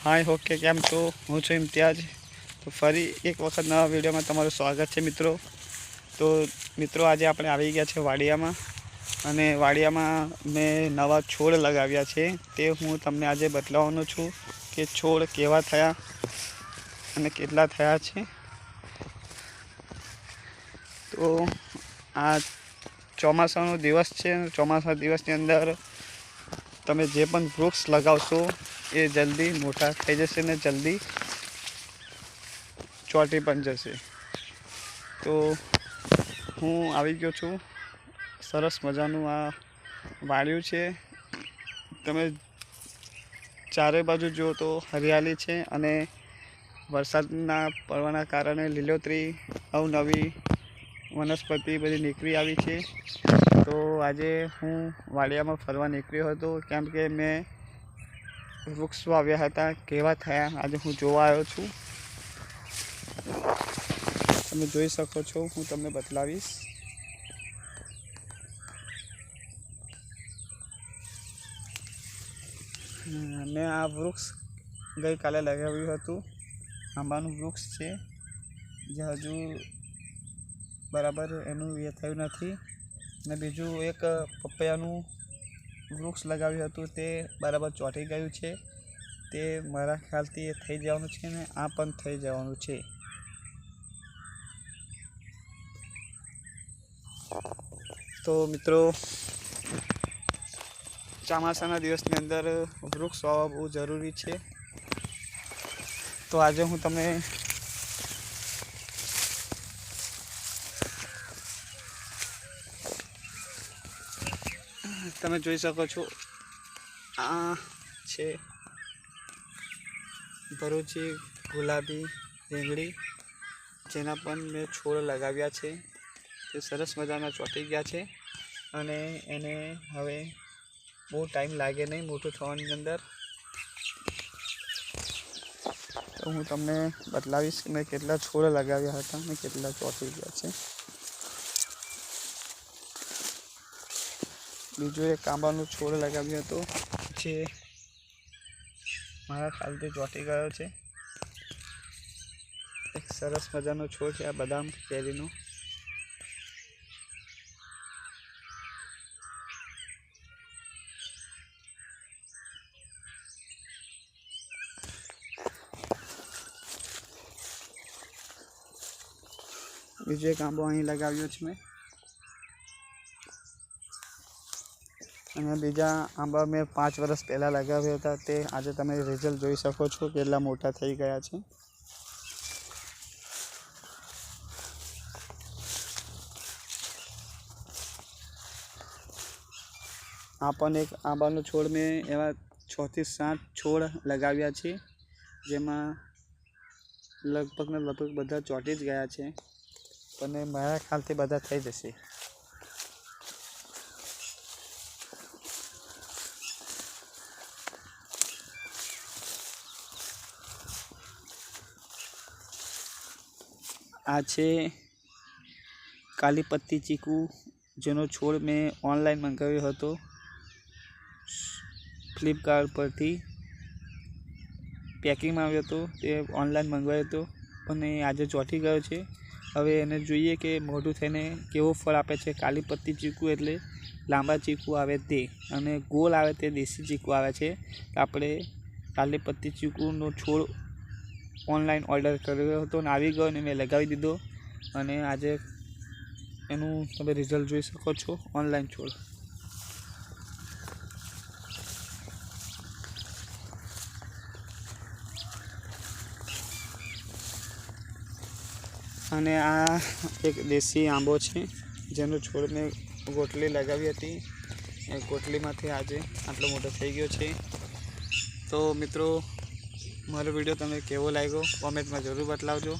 हाय okay केम छो हूँ छूँ इम्तियाज। तो फरी एक वखत नवा विडियो में तमारुं स्वागत है मित्रों। तो मित्रों आज आपणे आवी गया छे वाडिया में अने वाडिया में मैं नवा छोड़ लगाव्या छे ते हूँ तमने आज बतलावानो छूं कि छोड़ केवा थया अने केटला थया छे। तो आ ચોમાસાનો દિવસ છે। ચોમાસા દિવસની અંદર તમે જે પણ વૃક્ષ લગાવશો એ જલ્દી મોટા થઈ જશે ને જલ્દી ચોંટી પણ જશે। તો હું આવી ગયો છું, સરસ મજાનું આ વાડ્યું છે। તમે ચારે બાજુ જુઓ તો હરિયાળી છે અને વરસાદના પડવાના કારણે લીલોતરી અવનવી વનસ્પતિ બધી નીકળી આવી છે। तो आज हूँ वाडिया में फरवा निकळ्यो हतो केम के मैं वृक्ष वाव्या हता केवा थया आज हूँ जोवा आव्यो छूं। तमे जोई शको छो, हूँ तमने बतलावीश। मैं आ वृक्ष गई काले लगाव्युं हतुं। आंबानुं वृक्ष छे जे हजू बराबर एनुं ए थयुं नथी ने बीजू एक पपैयानुं वृक्ष लगाव्युं हतुं ते बराबर ચોંટી गयुं छे। ते मारा ख्यालथी ए थई जवानुं छे ने आ पण थई जवानुं छे। तो मित्रों ચોમાસાના દિવસની અંદર વૃક્ષ વાવવા બહુ જરૂરી છે। તો આજે હું તમને તમે જોઈ શકો છો આ છે ભરૂચી ગુલાબી રીંગણી જેના પણ મેં છોડ લગાવ્યા છે। તે સરસ મજાના ચોંટી ગયા છે અને એને હવે બહુ ટાઈમ લાગે નહીં મોટું થવાની અંદર। તો હું તમને બતલાવીશ કે મેં કેટલા છોડ લગાવ્યા હતા અને કેટલા ચોંટી ગયા છે। बीजो एक आंबानो छोड़ लगाव्यो हतो जे मारा ख्यालथी ચોંટી गयो छे। एक सरस मजानो छोड़ छे आ बदाम केरीनो। बीजो एक आंबो अहीं लगाव्यो छे मैं अने बीजा आंबा मैं 5 वर्ष पहला लगाव्या हता ते आज तमे रिजल्ट जोई शको छो केटला मोटा थई गया छे। आ पण एक आंबानो छोड़ में एवा 6 થી 7 छोड़ लगाव्या छे जेमां लगभग ने लगभग बधा ચોંટી ज गया छे पण मारा ख्यालथी बधा थई जशे। आ छे काली पत्ती चीकू जेनो छोड़ मैं ऑनलाइन मंगाव्यो हतो फ्लिपकार्ट परथी। पेकिंग में आव्यो तो ते ऑनलाइन मंगवायो तो पण आज ચોંટી गयो छे। हवे एने जोईए के मोटुं थईने केवो फळ आपे छे। काली पत्ती चीकू एटले लांबा चीकू आवे ते अने गोल आवे ते देशी चीकू आवे छे। आपणे काली पत्ती चीकूनो छोड़ ऑनलाइन ऑर्डर कर्यो हतो ने आवी गयो ने मैं लगावी दीधो अने आज एनुं तमे रिजल्ट जोई शको छो ऑनलाइन छोड़। अने आ एक देशी आंबो छे जेनो छोड़ में गोटली लगावी हती ए गोटलीमांथी आज आटलो मोटो थई गयो छे। तो मित्रों मारो विडियो तमने केवो लाग्यो कॉमेंट में जरूर बतलावजो।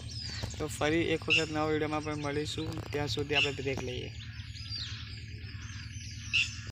तो फरी एक वखत नवा विडियो में पण मळीशुं, त्यां सुधी आपणे ब्रेक लईए।